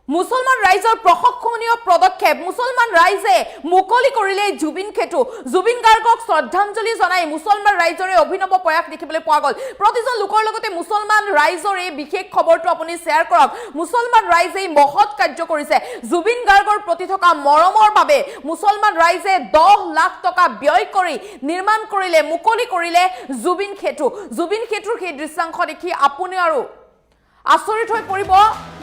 মুছলমান ৰাইজৰ প্ৰশংসনীয় পদক্ষেপ মুছলমান ৰাইজে মুকলি কৰিলে জুবিন খেতু জুবিন গাৰ্গক শ্ৰদ্ধাঞ্জলি জনাই মুছলমান ৰাইজৰে অভিনৱ প্ৰয়াস দেখিবলৈ পোৱা গ'ল প্ৰতিজন লোকৰ লগতে মুছলমান ৰাইজৰ এই বিশেষ খবৰটো আপুনি শ্বেয়াৰ কৰক মুছলমান ৰাইজে মহৎ কাৰ্য কৰিছে জুবিন গাৰ্গৰ প্ৰতি থকা মৰমৰ বাবে মুছলমান ৰাইজে 10 লাখ টকা ব্যয় কৰি নিৰ্মাণ কৰিলে মুকলি কৰিলে জুবিন খেতুৰ সেই দৃশ্যাংশ দেখি আপুনি আৰু আচৰিত হৈ পৰিব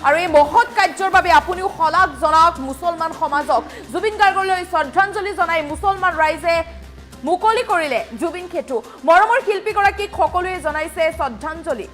আৰু এই মহৎ কাৰ্যৰ বাবে আপুনিও শলাগ জনাওক মুছলমান সমাজক জুবিন গাৰ্গলৈ শ্ৰদ্ধাঞ্জলি জনাই মুছলমান ৰাইজে মুকলি কৰিলে জুবিন খেতু মৰমৰ শিল্পীগৰাকীক সকলোৱে জনাইছে শ্ৰদ্ধাঞ্জলি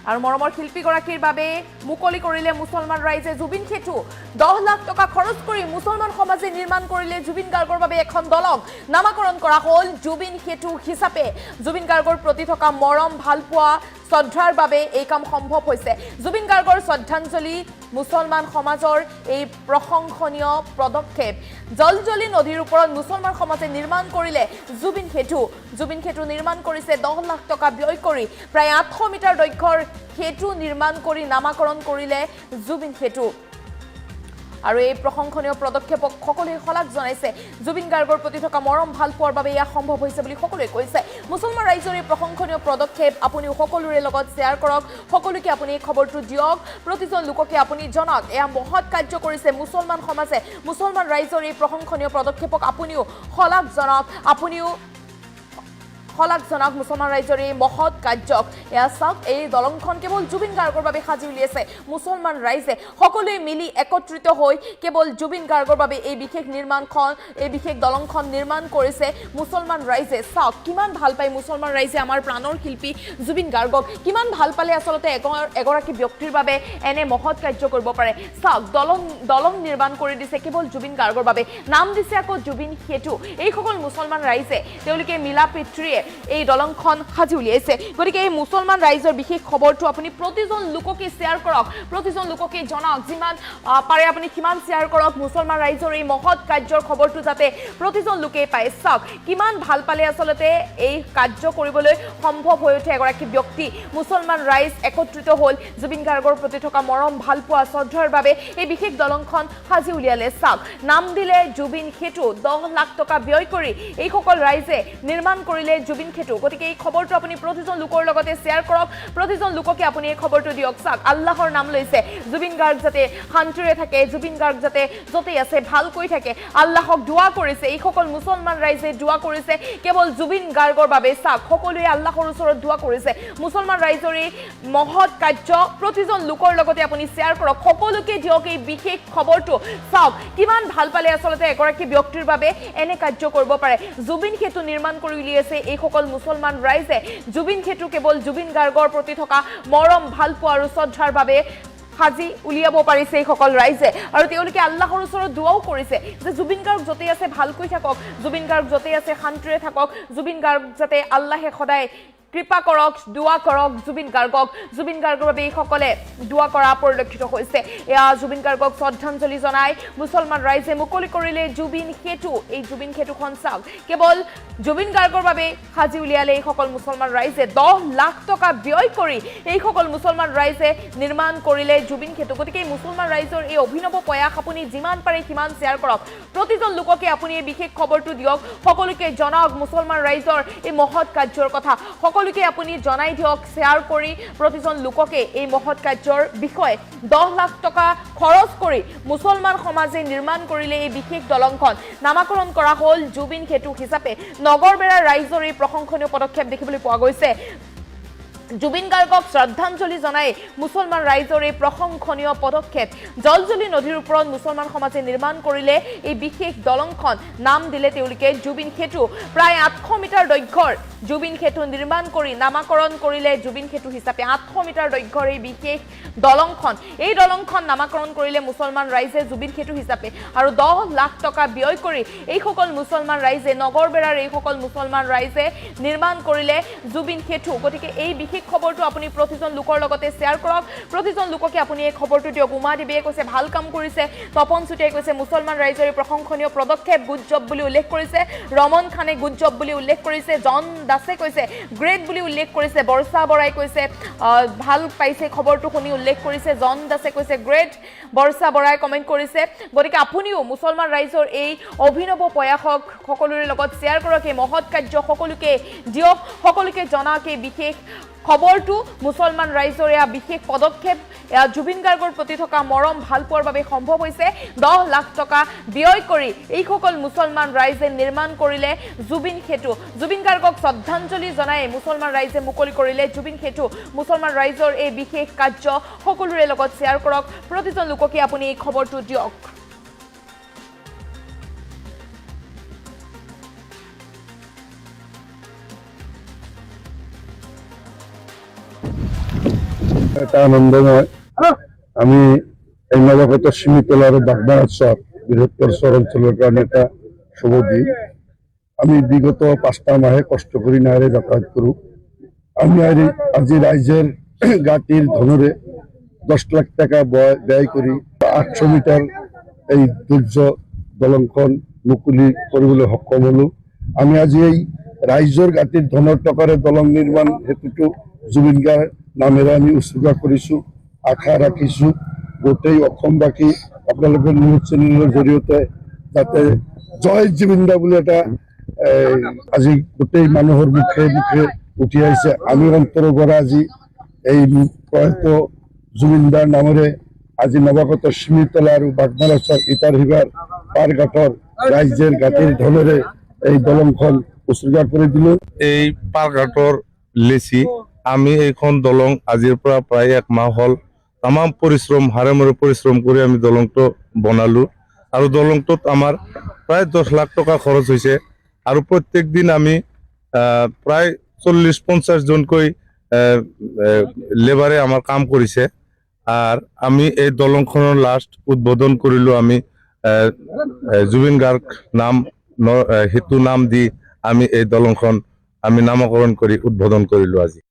আৰু মৰমৰ শিল্পীগৰাকীৰ বাবে মুকলি কৰিলে মুছলমান ৰাইজে জুবিন খেতু 10 লাখ টকা খৰচ কৰি মুছলমান সমাজে নিৰ্মাণ কৰিলে জুবিন গাৰ্গৰ বাবে এখন দলং নামাকৰণ কৰা হ'ল জুবিন খেতু হিচাপে জুবিন গাৰ্গৰ প্ৰতি থকা মৰম ভালপোৱা শ্ৰদ্ধাৰ বাবে এই কাম সম্ভৱ হৈছে জুবিন গাৰ্গৰ শ্ৰদ্ধাঞ্জলি মুছলমান সমাজৰ এই প্ৰশংসনীয় পদক্ষেপ জলজলি নদীৰ ওপৰত মুছলমান সমাজে নিৰ্মাণ কৰিলে জুবিন খেতু নিৰ্মাণ কৰিছে 10 লাখ টকা ব্যয় কৰি প্ৰায় 800 মিটাৰ দৈৰ্ঘ্যৰ খেতু নিৰ্মাণ কৰি নামাকৰণ কৰিলে জুবিন খেতু আৰু এই প্ৰশংসনীয় পদক্ষেপক সকলোৱে শলাগ জনাইছে জুবিন গাৰ্গৰ প্ৰতি থকা মৰম ভাল পোৱাৰ বাবে ইয়া সম্ভৱ হৈছে বুলি সকলোৱে কৈছে মুছলমান ৰাইজৰ এই প্ৰশংসনীয় পদক্ষেপ আপুনি সকলোৰে লগত শ্বেয়াৰ কৰক সকলোকে আপুনি এই খবৰটো দিয়ক প্ৰতিজন লোককে আপুনি জনাওক এয়া মহৎ কাৰ্য কৰিছে মুছলমান সমাজে মুছলমান ৰাইজৰ এই প্ৰশংসনীয় পদক্ষেপক আপুনিও শলাগ জনাওক মুছলমান ৰাইজৰ এই মহৎ কাৰ্যক এয়া চাওক এই দলংখন কেৱল জুবিন গাৰ্গৰ বাবে সাজি উলিয়াইছে মুছলমান ৰাইজে সকলোৱে মিলি একত্ৰিত হৈ কেৱল জুবিন গাৰ্গৰ বাবে এই বিশেষ দলংখন নিৰ্মাণ কৰিছে মুছলমান ৰাইজে চাওক কিমান ভাল পায় মুছলমান ৰাইজে আমাৰ প্ৰাণৰ শিল্পী জুবিন গাৰ্গক কিমান ভাল পালে আচলতে এগৰাকী ব্যক্তিৰ বাবে এনে মহৎ কাৰ্য কৰিব পাৰে চাওক দলং নিৰ্মাণ কৰি দিছে কেৱল জুবিন গাৰ্গৰ বাবে নাম দিছে আকৌ জুবিন খেতু এই সকল মুছলমান ৰাইজে তেওঁলোকে মিলা প্ৰীতিৰে এই দলংখন সাজি উলিয়াইছে গতিকে এই মুছলমান ৰাইজৰ বিশেষ খবৰটো আপুনি প্ৰতিজন লোককে শ্বেয়াৰ কৰক প্ৰতিজন লোককে জনাওক যিমান পাৰে আপুনি কিমান শ্বেয়াৰ কৰক মুছলমান ৰাইজৰ এই মহৎ কাৰ্যৰ খবৰটো যাতে প্ৰতিজন লোকে পায় চাওক কিমান ভাল পালে আচলতে এই কাৰ্য কৰিবলৈ সম্ভৱ হৈ উঠে এগৰাকী ব্যক্তি মুছলমান ৰাইজ একত্ৰিত হ'ল জুবিন গাৰ্গৰ প্ৰতি থকা মৰম ভাল পোৱা শ্ৰদ্ধাৰ বাবে এই বিশেষ দলংখন সাজি উলিয়ালে চাওক নাম দিলে জুবিন খেতু 10 লাখ টকা ব্যয় কৰি এই সকল ৰাইজে নিৰ্মাণ কৰিলে জুবিন খেতু গতিকে এই খবৰটো আপুনি প্ৰতিজন লোকৰ লগতে শ্বেয়াৰ কৰক প্ৰতিজন লোককে আপুনি এই খবৰটো দিয়ক চাওক আল্লাহৰ নাম লৈছে জুবিন গাৰ্গ যাতে শান্তিৰে থাকে জুবিন গাৰ্গ যাতে য'তে আছে ভালকৈ থাকে আল্লাহক দোৱা কৰিছে এই সকল মুছলমান ৰাইজে দোৱা কৰিছে কেৱল জুবিন গাৰ্গৰ বাবে চাওক সকলোৱে আল্লাহৰ ওচৰত দোৱা কৰিছে মুছলমান ৰাইজৰ এই মহৎ কাৰ্য প্ৰতিজন লোকৰ লগতে আপুনি শ্বেয়াৰ কৰক সকলোকে দিয়ক এই বিশেষ খবৰটো চাওক কিমান ভাল পালে আচলতে এগৰাকী ব্যক্তিৰ বাবে এনে কাৰ্য কৰিব পাৰে জুবিন খেতু নিৰ্মাণ কৰি উলিয়াইছে এই সকল মুছলমান ৰাইজে জুবিন খেতু কেৱল জুবিন গাৰ্গৰ প্ৰতি থকা মৰম ভাল পোৱা আৰু শ্ৰদ্ধাৰ বাবে সাজি উলিয়াব পাৰিছে এই সকল ৰাইজে আৰু তেওঁলোকে আল্লাহৰ ওচৰত দোৱাও কৰিছে যে জুবিন গাৰ্গ য'তে আছে ভালকৈ থাকক জুবিন গাৰ্গ য'তে আছে শান্তিৰে থাকক জুবিন গাৰ্গ যাতে আল্লাহে সদায় কৃপা কৰক দোৱা কৰক জুবিন গাৰ্গৰ বাবে এই সকলে দোৱা কৰা পৰিলক্ষিত হৈছে এয়া জুবিন গাৰ্গক শ্ৰদ্ধাঞ্জলি জনাই মুছলমান ৰাইজে মুকলি কৰিলে জুবিন খেতু এই জুবিন খেতুখন চাওক কেৱল জুবিন গাৰ্গৰ বাবে সাজি উলিয়ালে এই সকল মুছলমান ৰাইজে 10 লাখ টকা ব্যয় কৰি এই সকল মুছলমান ৰাইজে নিৰ্মাণ কৰিলে জুবিন খেতু গতিকে এই মুছলমান ৰাইজৰ এই অভিনৱ প্ৰয়াস আপুনি যিমান পাৰে সিমান শ্বেয়াৰ কৰক প্ৰতিজন লোককে আপুনি এই বিশেষ খবৰটো দিয়ক সকলোকে জনাওক মুছলমান ৰাইজৰ এই মহৎ কাৰ্যৰ কথা সকলোকে আপুনি জনাই দিয়ক শ্বেয়াৰ কৰি প্ৰতিজন লোককে এই মহৎ কাৰ্যৰ বিষয়ে 10 লাখ টকা খৰচ কৰি মুছলমান সমাজে নিৰ্মাণ কৰিলে এই বিশেষ দলংখন নামাকৰণ কৰা হ'ল জুবিন খেতু হিচাপে নগৰবেৰাৰ ৰাইজৰ এই প্ৰশংসনীয় পদক্ষেপ দেখিবলৈ পোৱা গৈছে জুবিন গাৰ্গক শ্ৰদ্ধাঞ্জলি জনাই মুছলমান ৰাইজৰ এই প্ৰশংসনীয় পদক্ষেপ জলজলি নদীৰ ওপৰত মুছলমান সমাজে নিৰ্মাণ কৰিলে এই বিশেষ দলংখন নাম দিলে তেওঁলোকে জুবিন খেতু প্ৰায় 800 মিটাৰ দৈৰ্ঘ্যৰ জুবিন খেতু নিৰ্মাণ কৰি নামাকৰণ কৰিলে জুবিন খেতু হিচাপে 800 মিটাৰ দৈৰ্ঘ্যৰ এই বিশেষ দলংখন নামাকৰণ কৰিলে মুছলমান ৰাইজে জুবিন খেতু হিচাপে আৰু 10 লাখ টকা ব্যয় কৰি এই সকল মুছলমান ৰাইজে নগৰবেৰাৰ এই সকল মুছলমান ৰাইজে নিৰ্মাণ কৰিলে জুবিন খেতু গতিকে এই বিশেষ বিশেষ খবৰটো আপুনি প্ৰতিজন লোকৰ লগতে শ্বেয়াৰ কৰক প্ৰতিজন লোককে আপুনি এই খবৰটো দিয়ক উমা দেৱীয়ে কৈছে ভাল কাম কৰিছে তপন চুটিয়াই কৈছে মুছলমান ৰাইজৰ প্ৰশংসনীয় পদক্ষেপ গুড জব বুলি উল্লেখ কৰিছে ৰমন খানে গুড জব বুলি উল্লেখ কৰিছে জন দাসে কৈছে গ্ৰেট বুলি উল্লেখ কৰিছে বৰ্ষা বৰাই কৈছে ভাল পাইছে খবৰটো শুনি উল্লেখ কৰিছে জন দাসে কৈছে গ্ৰেট বৰ্ষা বৰাই কমেন্ট কৰিছে গতিকে আপুনিও মুছলমান ৰাইজৰ এই অভিনৱ প্ৰয়াসক সকলোৰে লগত শ্বেয়াৰ কৰক এই মহৎ কাৰ্য সকলোকে দিয়ক সকলোকে জনাওক এই বিশেষ খবৰটো মুছলমান ৰাইজৰ এয়া বিশেষ পদক্ষেপ এয়া জুবিন গাৰ্গৰ প্ৰতি থকা মৰম ভাল পোৱাৰ বাবে সম্ভৱ হৈছে 10 লাখ টকা ব্যয় কৰি এই সকল মুছলমান ৰাইজে নিৰ্মাণ কৰিলে জুবিন সেতু জুবিন গাৰ্গক শ্ৰদ্ধাঞ্জলি জনাই মুছলমান ৰাইজে মুকলি কৰিলে জুবিন সেতু মুছলমান ৰাইজৰ এই বিশেষ কাৰ্য সকলোৰে লগত শ্বেয়াৰ কৰক প্ৰতিজন লোককে আপুনি এই খবৰটো দিয়ক এটা আনন্দময় আমি এই নবাগত শিমিতলার বাগদার বৃহত্তর শহরাঞ্চলের কারণে এটা শুভ দিন আমি বিগত 5টা মাহে কষ্ট করি নাইরে যাতায়াত করু আমি আজি রাইজের গাটির ধনরে 10 লাখ টাকা ব্যয় করি 800 মিটার এই দুর্য দলংখন মুকলি কৰিবলৈ সক্ষম হলো আমি আজি এই ৰাইজৰ গাটিৰ ধনেৰ টকাৰে দলং নিৰ্মাণ হেতুটো জুবিন গাৰ্গ নামেৰে আমি উৎসৰ্গা কৰিছোঁ আশা ৰাখিছোঁ গোটেই অসমবাসী আপোনালোকৰ নিউজ চেনেলৰ জৰিয়তে যাতে জয় জুবিন দা বুলি এটা আজি গোটেই মানুহৰ মুখে মুখে উঠি আহিছে আমি অন্তৰৰ পৰা আজি এই প্ৰয়াত জুবিন দাৰ নামেৰে আজি নৱাগত শিমিতলা আৰু বাগমাৰাচৰ ইটাৰ সিবাৰ পাৰঘাটৰ ৰাইজৰ গাঁতিৰ ধনেৰে এই দলংখন উৎসৰ্গা কৰি দিলোঁ এই পাৰঘাটৰ লেচি আমি এইখন দলং আজিৰ পৰা প্ৰায় 1 মাহ হল তামাম পৰিশ্ৰম হাৰেমৰে পৰিশ্ৰম কৰি আমি দলংটো বনালো আৰু দলংটোত আমাৰ প্ৰায় 10 লাখ টকা খৰচ হৈছে আৰু প্ৰত্যেক দিন আমি প্ৰায় 40-50 জনকৈ লেবাৰে আমাৰ কাম কৰিছে আৰু আমি এই দলংখনৰ লাষ্ট উদ্বোধন কৰিলো আমি জুবিন গাৰ্গ নাম হেতু নাম দি আমি এই দলংখন আমি নামকৰণ কৰি উদ্বোধন কৰিলো আজি